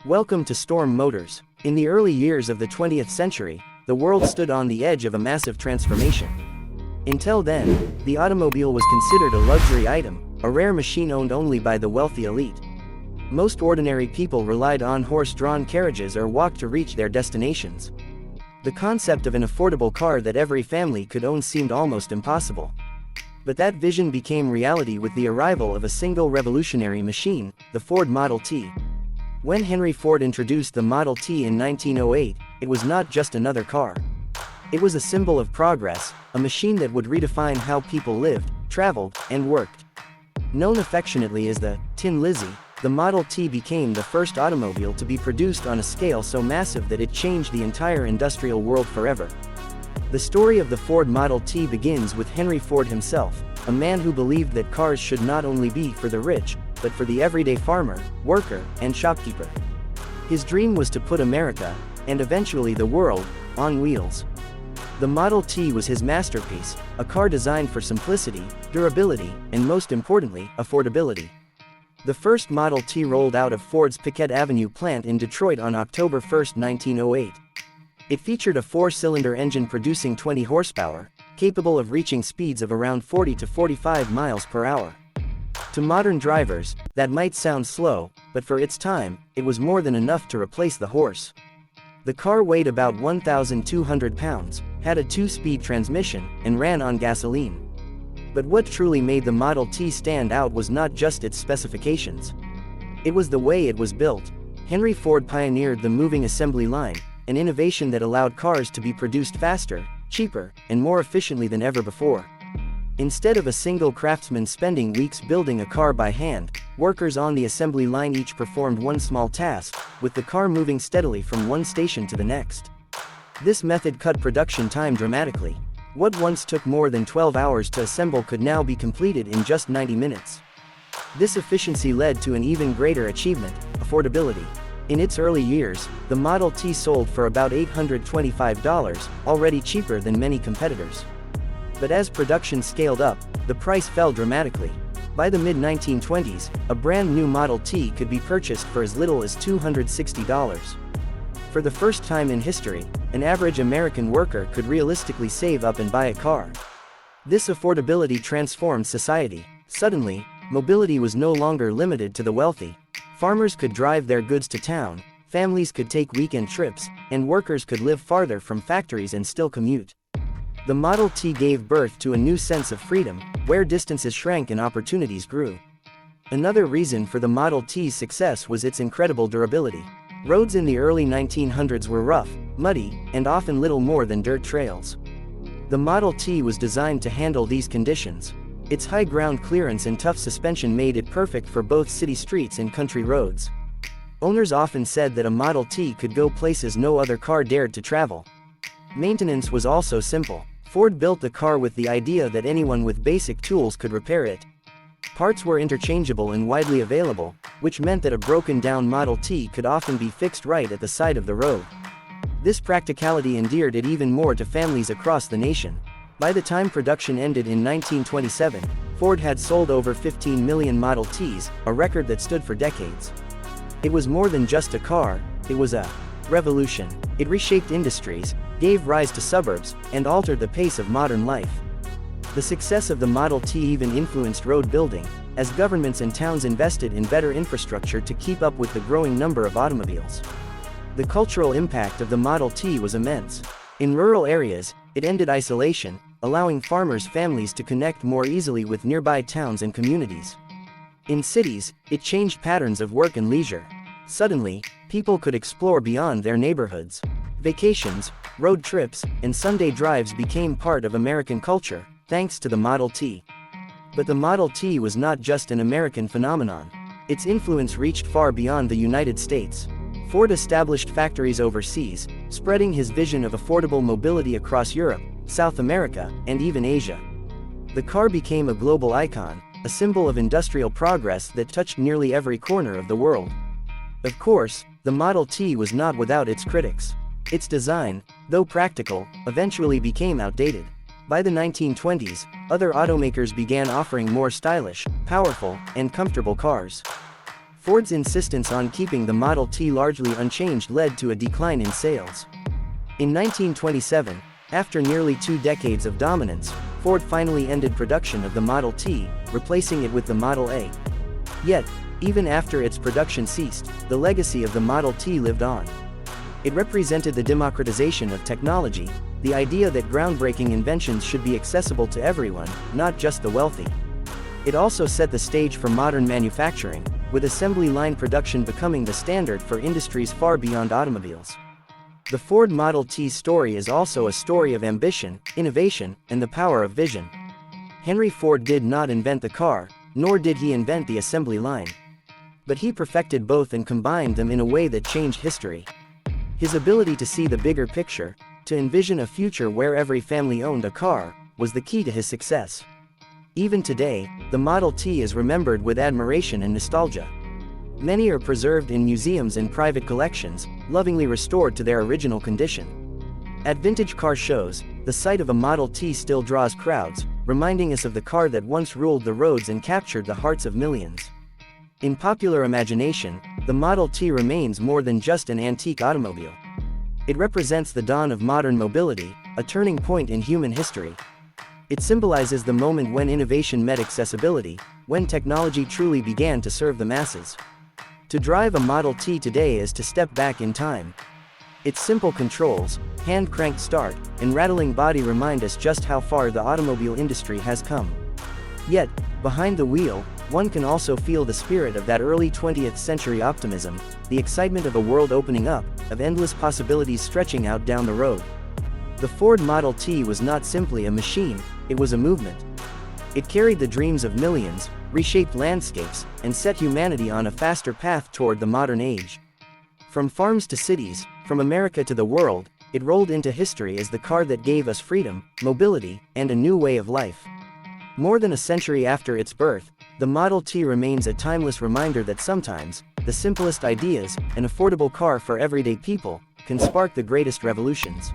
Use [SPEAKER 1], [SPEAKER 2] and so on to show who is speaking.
[SPEAKER 1] Welcome to Storm Motors. In the early years of the 20th century, the world stood on the edge of a massive transformation. Until then, the automobile was considered a luxury item, a rare machine owned only by the wealthy elite. Most ordinary people relied on horse-drawn carriages or walked to reach their destinations. The concept of an affordable car that every family could own seemed almost impossible. But that vision became reality with the arrival of a single revolutionary machine, the Ford Model T. When Henry Ford introduced the Model T in 1908, it was not just another car. It was a symbol of progress, a machine that would redefine how people lived, traveled, and worked. Known affectionately as the Tin Lizzie, the Model T became the first automobile to be produced on a scale so massive that it changed the entire industrial world forever. The story of the Ford Model T begins with Henry Ford himself, a man who believed that cars should not only be for the rich, but for the everyday farmer, worker, and shopkeeper. His dream was to put America, and eventually the world, on wheels. The Model T was his masterpiece, a car designed for simplicity, durability, and most importantly, affordability. The first Model T rolled out of Ford's Piquette Avenue plant in Detroit on October 1, 1908. It featured a four-cylinder engine producing 20 horsepower, capable of reaching speeds of around 40 to 45 miles per hour. To modern drivers, that might sound slow, but for its time, it was more than enough to replace the horse. The car weighed about 1,200 pounds, had a two-speed transmission, and ran on gasoline. But what truly made the Model T stand out was not just its specifications. It was the way it was built. Henry Ford pioneered the moving assembly line, an innovation that allowed cars to be produced faster, cheaper, and more efficiently than ever before. Instead of a single craftsman spending weeks building a car by hand, workers on the assembly line each performed one small task, with the car moving steadily from one station to the next. This method cut production time dramatically. What once took more than 12 hours to assemble could now be completed in just 90 minutes. This efficiency led to an even greater achievement: affordability. In its early years, the Model T sold for about $825, already cheaper than many competitors. But as production scaled up, the price fell dramatically. By the mid-1920s, a brand new Model T could be purchased for as little as $260. For the first time in history, an average American worker could realistically save up and buy a car. This affordability transformed society. Suddenly, mobility was no longer limited to the wealthy. Farmers could drive their goods to town, families could take weekend trips, and workers could live farther from factories and still commute. The Model T gave birth to a new sense of freedom, where distances shrank and opportunities grew. Another reason for the Model T's success was its incredible durability. Roads in the early 1900s were rough, muddy, and often little more than dirt trails. The Model T was designed to handle these conditions. Its high ground clearance and tough suspension made it perfect for both city streets and country roads. Owners often said that a Model T could go places no other car dared to travel. Maintenance was also simple. Ford built the car with the idea that anyone with basic tools could repair it. Parts were interchangeable and widely available, which meant that a broken-down Model T could often be fixed right at the side of the road. This practicality endeared it even more to families across the nation. By the time production ended in 1927, Ford had sold over 15 million Model Ts, a record that stood for decades. It was more than just a car, it was a revolution. It reshaped industries, gave rise to suburbs, and altered the pace of modern life. The success of the Model T even influenced road building, as governments and towns invested in better infrastructure to keep up with the growing number of automobiles. The cultural impact of the Model T was immense. In rural areas, it ended isolation, allowing farmers' families to connect more easily with nearby towns and communities. In cities, it changed patterns of work and leisure. Suddenly, people could explore beyond their neighborhoods. Vacations, road trips, and Sunday drives became part of American culture, thanks to the Model T. But the Model T was not just an American phenomenon. Its influence reached far beyond the United States. Ford established factories overseas, spreading his vision of affordable mobility across Europe, South America, and even Asia. The car became a global icon, a symbol of industrial progress that touched nearly every corner of the world. Of course, the Model T was not without its critics. Its design, though practical, eventually became outdated. By the 1920s, other automakers began offering more stylish, powerful, and comfortable cars. Ford's insistence on keeping the Model T largely unchanged led to a decline in sales. In 1927, after nearly 2 decades of dominance, Ford finally ended production of the Model T, replacing it with the Model A. Yet, even after its production ceased, the legacy of the Model T lived on. It represented the democratization of technology, the idea that groundbreaking inventions should be accessible to everyone, not just the wealthy. It also set the stage for modern manufacturing, with assembly line production becoming the standard for industries far beyond automobiles. The Ford Model T story is also a story of ambition, innovation, and the power of vision. Henry Ford did not invent the car, nor did he invent the assembly line. But he perfected both and combined them in a way that changed history. His ability to see the bigger picture, to envision a future where every family owned a car, was the key to his success. Even today, the Model T is remembered with admiration and nostalgia. Many are preserved in museums and private collections, lovingly restored to their original condition. At vintage car shows, the sight of a Model T still draws crowds, reminding us of the car that once ruled the roads and captured the hearts of millions. In popular imagination, the Model T remains more than just an antique automobile. It represents the dawn of modern mobility, a turning point in human history. It symbolizes the moment when innovation met accessibility, when technology truly began to serve the masses. To drive a Model T today is to step back in time. Its simple controls, hand-cranked start, and rattling body remind us just how far the automobile industry has come. Yet, behind the wheel, one can also feel the spirit of that early 20th century optimism, the excitement of a world opening up, of endless possibilities stretching out down the road. The Ford Model T was not simply a machine, it was a movement. It carried the dreams of millions, reshaped landscapes, and set humanity on a faster path toward the modern age. From farms to cities, from America to the world, it rolled into history as the car that gave us freedom, mobility, and a new way of life. More than a century after its birth, the Model T remains a timeless reminder that sometimes, the simplest ideas, an affordable car for everyday people, can spark the greatest revolutions.